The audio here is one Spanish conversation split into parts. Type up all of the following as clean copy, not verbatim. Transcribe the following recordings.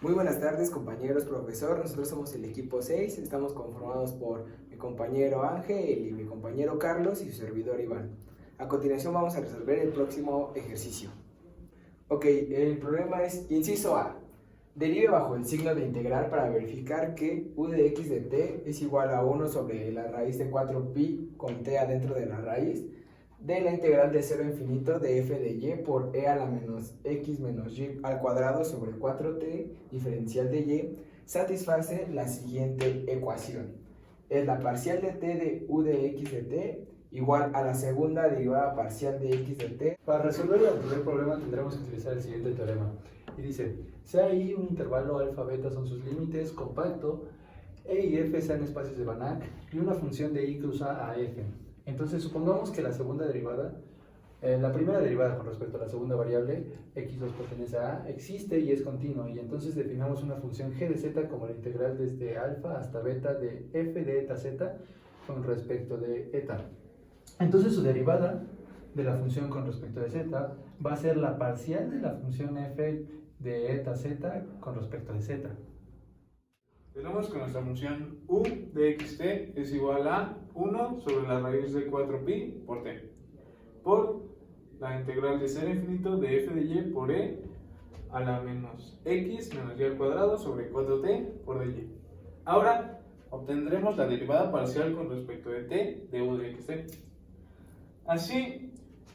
Muy buenas tardes, compañeros, profesor. Nosotros somos el equipo 6. Estamos conformados por mi compañero Ángel y mi compañero Carlos y su servidor Iván. A continuación vamos a resolver el próximo ejercicio. Ok, el problema es inciso A. Derive bajo el signo de integral para verificar que u de x de t es igual a 1 sobre la raíz de 4pi con t adentro de la raíz de la integral de 0 a infinito de f de y por e a la menos x menos y al cuadrado sobre 4t diferencial de y satisface la siguiente ecuación. Es la parcial de t de u de x de t igual a la segunda derivada parcial de x de t. Para resolver el anterior problema tendremos que utilizar el siguiente teorema. Y dice, sea I un intervalo alfa beta son sus límites, compacto, E y F sean espacios de Banach y una función de I cruza a F. Entonces supongamos que la segunda derivada, la primera derivada con respecto a la segunda variable, x2 pertenece a A, existe y es continua, y entonces definamos una función g de z como la integral desde alfa hasta beta de f de eta z con respecto de eta. Entonces su derivada de la función con respecto de z va a ser la parcial de la función f de eta z con respecto de z. Tenemos que nuestra función u de xt es igual a 1 sobre la raíz de 4pi por t, por la integral de 0 a infinito de f de y por e a la menos x menos y al cuadrado sobre 4t por dy. Ahora obtendremos la derivada parcial con respecto de t de u de xt. Así,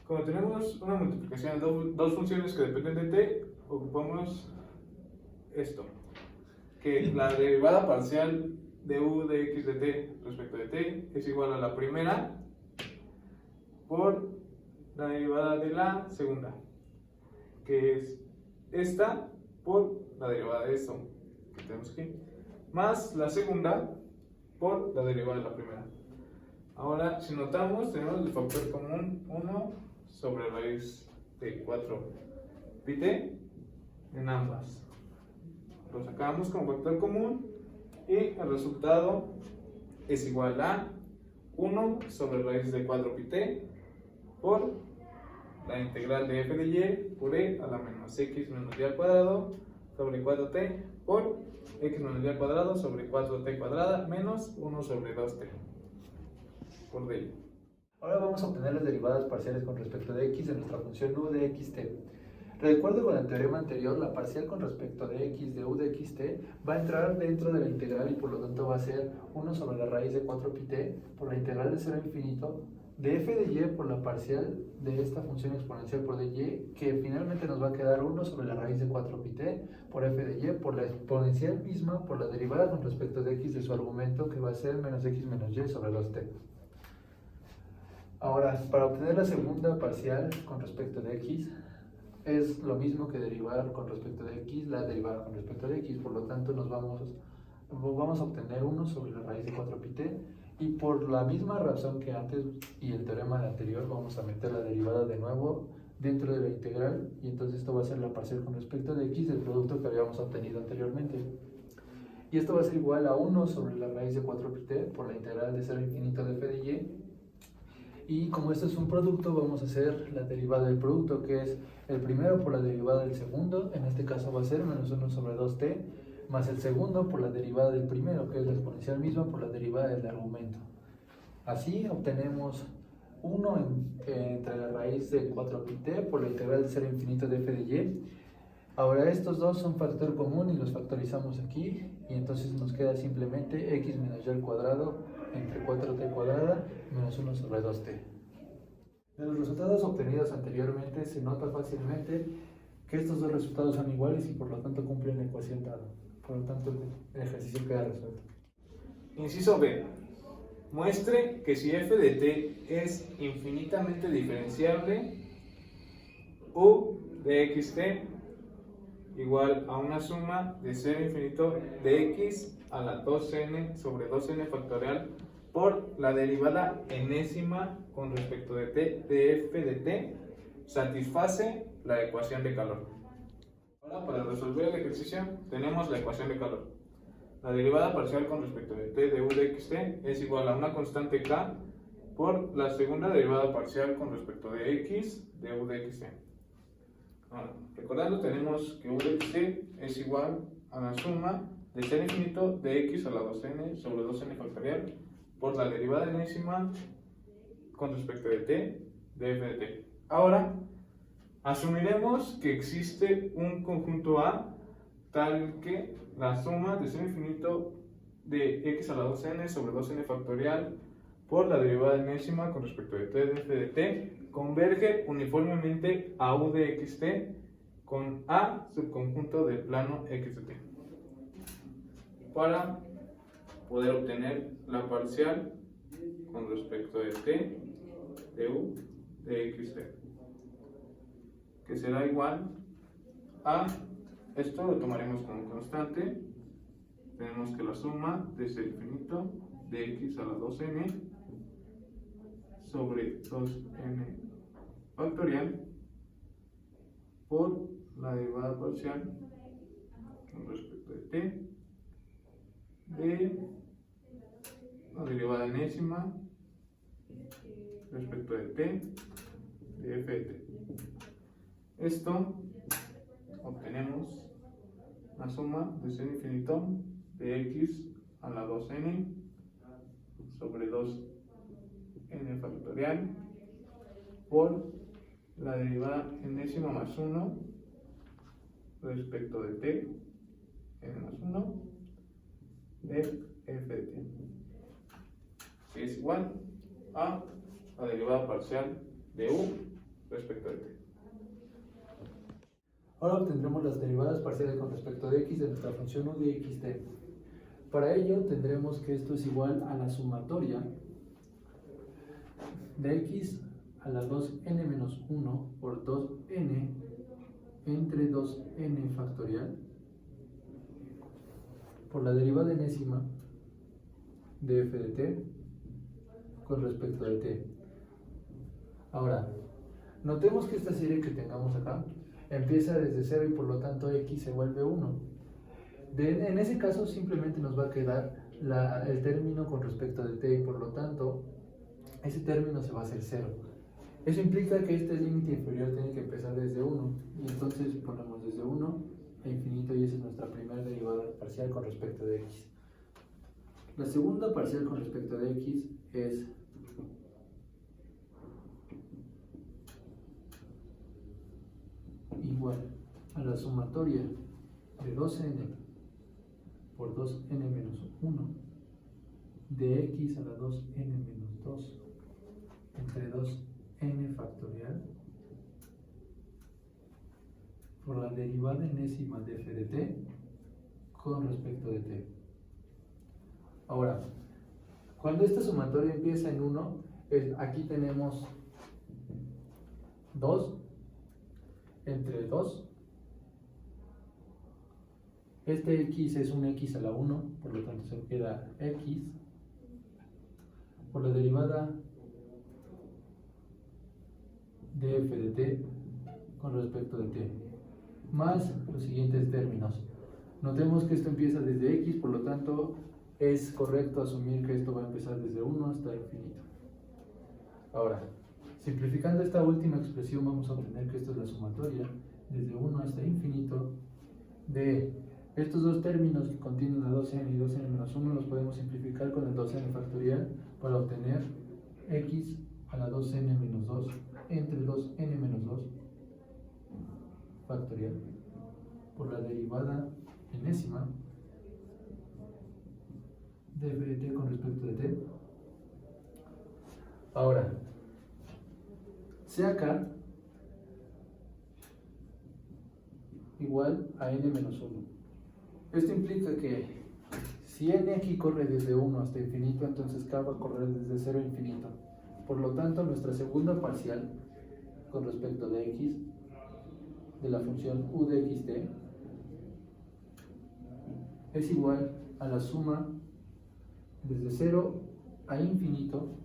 como tenemos una multiplicación de dos funciones que dependen de t, ocupamos esto, que la derivada parcial de u de x de t respecto de t es igual a la primera por la derivada de la segunda, que es esta por la derivada de esto que tenemos aquí, más la segunda por la derivada de la primera. Ahora, si notamos, tenemos el factor común 1 sobre raíz de 4pt en ambas. Lo sacamos como factor común y el resultado es igual a 1 sobre raíz de 4pt por la integral de f de y por e a la menos x menos y al cuadrado sobre 4t por x menos y al cuadrado sobre 4t cuadrada menos 1 sobre 2t por dy. Ahora vamos a obtener las derivadas parciales con respecto de x de nuestra función u de xt. De acuerdo con el teorema anterior, la parcial con respecto de x de u de xt va a entrar dentro de la integral y por lo tanto va a ser 1 sobre la raíz de 4pt por la integral de 0 a infinito de f de y por la parcial de esta función exponencial por dy, que finalmente nos va a quedar 1 sobre la raíz de 4pt por f de y por la exponencial misma por la derivada con respecto de x de su argumento, que va a ser menos x menos y sobre 2t. Ahora, para obtener la segunda parcial con respecto de x, es lo mismo que derivar con respecto de x, la derivada con respecto de x, por lo tanto vamos a obtener 1 sobre la raíz de 4pt, y por la misma razón que antes y el teorema anterior vamos a meter la derivada de nuevo dentro de la integral, y entonces esto va a ser la parcial con respecto de x del producto que habíamos obtenido anteriormente. Y esto va a ser igual a 1 sobre la raíz de 4pt por la integral de 0 a infinito de f de y. Y como esto es un producto, vamos a hacer la derivada del producto, que es el primero por la derivada del segundo, en este caso va a ser menos 1 sobre 2t, más el segundo por la derivada del primero, que es la exponencial misma por la derivada del argumento. Así obtenemos 1 entre la raíz de 4pt por la integral de 0 a infinito de f de y. Ahora estos dos son factor común y los factorizamos aquí, y entonces nos queda simplemente x menos y al cuadrado entre 4t cuadrada menos 1 sobre 2t. De los resultados obtenidos anteriormente se nota fácilmente que estos dos resultados son iguales y por lo tanto cumplen la ecuación dada. Por lo tanto el ejercicio queda resuelto. Inciso B. Muestre que si f de t es infinitamente diferenciable, u de xt igual a una suma de 0 a infinito de x a la 2n sobre 2n factorial por la derivada enésima con respecto de t de f de t satisface la ecuación de calor. Ahora, para resolver el ejercicio tenemos la ecuación de calor. La derivada parcial con respecto de t de u de xt es igual a una constante k por la segunda derivada parcial con respecto de x de u de xt. Ahora, recordando, tenemos que u de xt es igual a la suma de ser infinito de x a la 2n sobre 2n factorial por la derivada enésima con respecto de t de f de t. Ahora, asumiremos que existe un conjunto A tal que la suma de ser infinito de x a la 2n sobre 2n factorial por la derivada enésima con respecto de t de f de t converge uniformemente a u de xt con A subconjunto del plano x de t, para poder obtener la parcial con respecto de t de u de xt, que será igual a, esto lo tomaremos como constante, tenemos que la suma de ser infinito de x a la 2n sobre 2n factorial por la derivada parcial con respecto de t de la derivada enésima respecto de t de f de t. Esto obtenemos la suma de ser infinito de x a la 2n sobre 2n factorial por la derivada enésima más 1 respecto de t n más 1 de f de t, que es igual a la derivada parcial de u respecto de t. Ahora obtendremos las derivadas parciales con respecto de x de nuestra función u de xt. Para ello tendremos que esto es igual a la sumatoria de x a la 2n menos 1 por 2n entre 2n factorial por la derivada enésima de f de t con respecto de t. Ahora, notemos que esta serie que tengamos acá empieza desde 0 y por lo tanto x se vuelve 1. En ese caso simplemente nos va a quedar el término con respecto de t y por lo tanto ese término se va a hacer 0. Eso implica que este límite inferior tiene que empezar desde 1 y entonces ponemos desde 1 a infinito y esa es nuestra primera derivada parcial con respecto de x. La segunda parcial con respecto de x es igual a la sumatoria de 2n por 2n menos 1 de x a la 2n menos 2 entre 2n factorial por la derivada enésima de f de t con respecto de t. Ahora, cuando esta sumatoria empieza en 1, aquí tenemos 2 entre 2. Este x es un x a la 1, por lo tanto se queda x por la derivada de f de t con respecto de t, más los siguientes términos. Notemos que esto empieza desde x, por lo tanto es correcto asumir que esto va a empezar desde 1 hasta infinito. Ahora, simplificando esta última expresión vamos a obtener que esto es la sumatoria desde 1 hasta infinito de estos dos términos que contienen la 2n y 2n menos 1, los podemos simplificar con el 2n factorial para obtener x a la 2n menos 2 entre 2n menos 2 factorial por la derivada enésima de f de t con respecto de t. Ahora, C acá igual a n menos 1. Esto implica que si n aquí corre desde 1 hasta infinito, entonces k va a correr desde 0 a infinito. Por lo tanto, nuestra segunda parcial con respecto de x de la función u de xt es igual a la suma desde 0 a infinito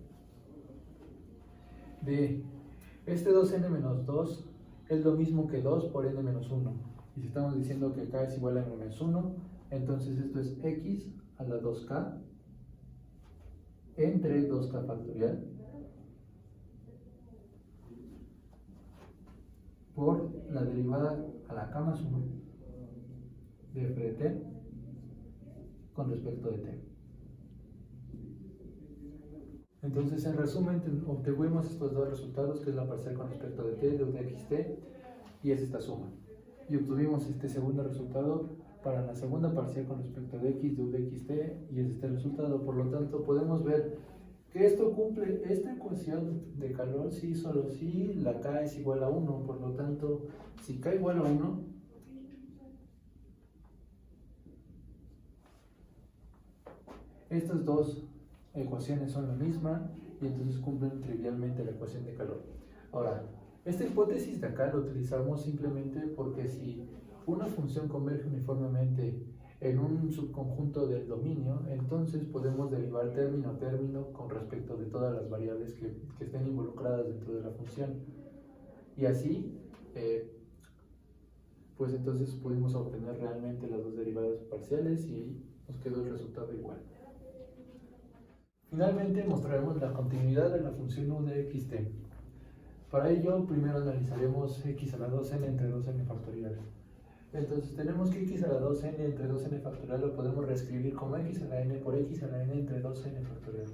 de este 2n menos 2 es lo mismo que 2 por n menos 1. Y si estamos diciendo que k es igual a n menos 1, entonces esto es x a la 2k entre 2k factorial por la derivada a la k más 1 de f de t con respecto de t. Entonces, en resumen, obtuvimos estos dos resultados, que es la parcial con respecto de t, de u de xt, y es esta suma. Y obtuvimos este segundo resultado para la segunda parcial con respecto de x, de u de xt, y es este resultado. Por lo tanto, podemos ver que esto cumple esta ecuación de calor sí, solo si la K es igual a 1. Por lo tanto, si K igual a 1, estas dos ecuaciones son la misma y entonces cumplen trivialmente la ecuación de calor. Ahora, esta hipótesis de acá la utilizamos simplemente porque si una función converge uniformemente en un subconjunto del dominio, entonces podemos derivar término a término con respecto de todas las variables que estén involucradas dentro de la función. Y así, pues entonces pudimos obtener realmente las dos derivadas parciales y nos quedó el resultado igual. Finalmente mostraremos la continuidad de la función u de xt. Para ello, primero analizaremos x a la 2n entre 2n factorial. Entonces tenemos que x a la 2n entre 2n factorial lo podemos reescribir como x a la n por x a la n entre 2n factorial.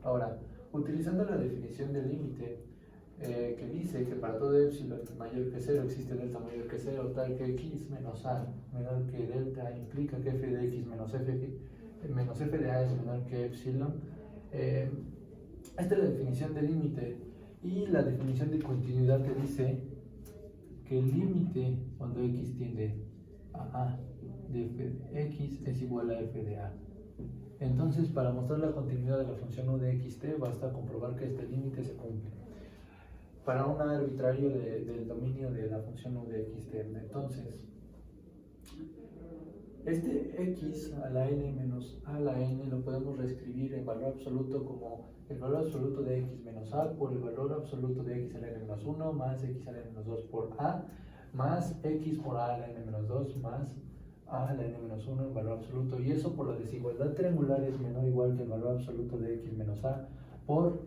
Ahora, utilizando la definición del límite, que dice que para todo epsilon mayor que 0 existe delta mayor que 0, tal que x menos a menor que delta implica que f de x menos f de a es menor que epsilon. Esta es la definición de límite, y la definición de continuidad que dice que el límite cuando x tiende a a de f de x es igual a f de a. Entonces, para mostrar la continuidad de la función u de xt basta comprobar que este límite se cumple para un arbitrario del dominio de la función u de xt. Entonces, este x a la n menos a la n lo podemos reescribir en valor absoluto como el valor absoluto de x menos a por el valor absoluto de x a la n menos 1 más x a la n menos 2 por a más x por a la n menos 2 más a la n menos 1 en valor absoluto. Y eso por la desigualdad triangular es menor o igual que el valor absoluto de x menos a por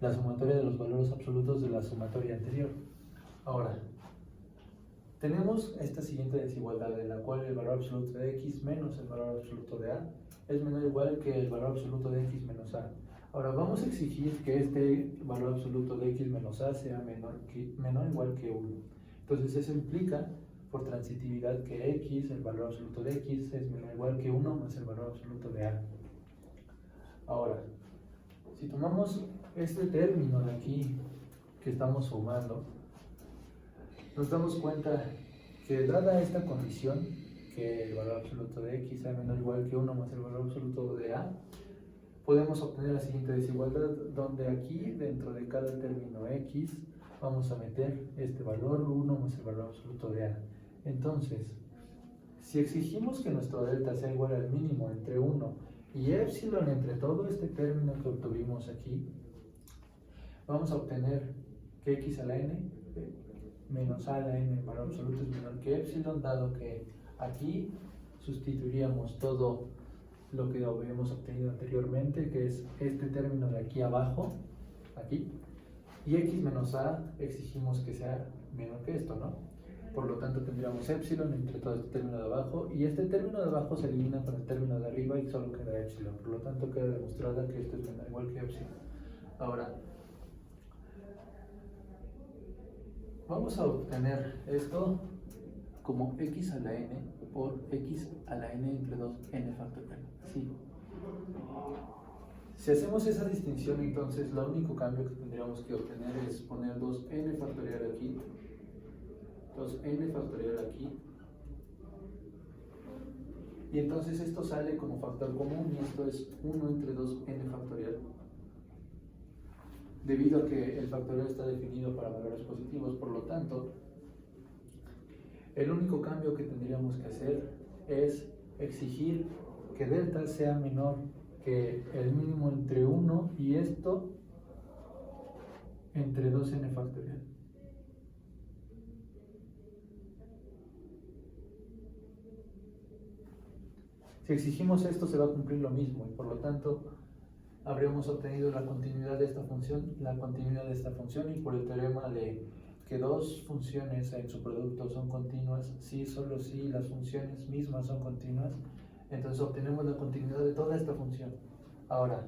la sumatoria de los valores absolutos de la sumatoria anterior. Ahora, tenemos esta siguiente desigualdad en la cual el valor absoluto de x menos el valor absoluto de a es menor o igual que el valor absoluto de x menos a. Ahora vamos a exigir que este valor absoluto de x menos a sea menor o igual que 1. Entonces eso implica por transitividad que x, el valor absoluto de x, es menor o igual que 1 más el valor absoluto de a. Ahora, si tomamos este término de aquí que estamos sumando, nos damos cuenta que dada esta condición, que el valor absoluto de x sea menor o igual que 1 más el valor absoluto de a, podemos obtener la siguiente desigualdad, donde aquí dentro de cada término x vamos a meter este valor 1 más el valor absoluto de a. Entonces, si exigimos que nuestro delta sea igual al mínimo entre 1 y epsilon entre todo este término que obtuvimos aquí, vamos a obtener que x a la n menos a la n en valor absoluto es menor que epsilon, dado que aquí sustituiríamos todo lo que habíamos obtenido anteriormente, que es este término de aquí abajo, aquí, y x menos a exigimos que sea menor que esto, ¿no? Por lo tanto tendríamos epsilon entre todo este término de abajo, y este término de abajo se elimina con el término de arriba y solo queda epsilon. Por lo tanto queda demostrada que esto es menor o igual que epsilon. Ahora, vamos a obtener esto como x a la n por x a la n entre 2n factorial. Sí. Si hacemos esa distinción, entonces lo único cambio que tendríamos que obtener es poner 2n factorial aquí, 2n factorial aquí, y entonces esto sale como factor común y esto es 1 entre 2n factorial, debido a que el factorial está definido para valores positivos. Por lo tanto, el único cambio que tendríamos que hacer es exigir que delta sea menor que el mínimo entre 1 y esto entre 2n factorial. Si exigimos esto, se va a cumplir lo mismo y por lo tanto habríamos obtenido la continuidad de esta función, y por el teorema de que dos funciones en su producto son continuas, si solo si las funciones mismas son continuas, entonces obtenemos la continuidad de toda esta función. Ahora,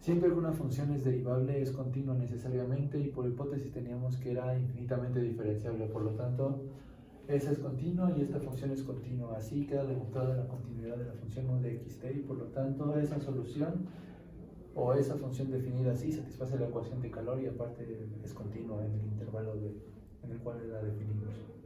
siempre que una función es derivable es continua necesariamente, y por hipótesis teníamos que era infinitamente diferenciable, por lo tanto esa es continua y esta función es continua, así queda demostrada la continuidad de la función U de xt, y por lo tanto esa solución o esa función definida así satisface la ecuación de calor y aparte es continua en el intervalo en el cual la definimos.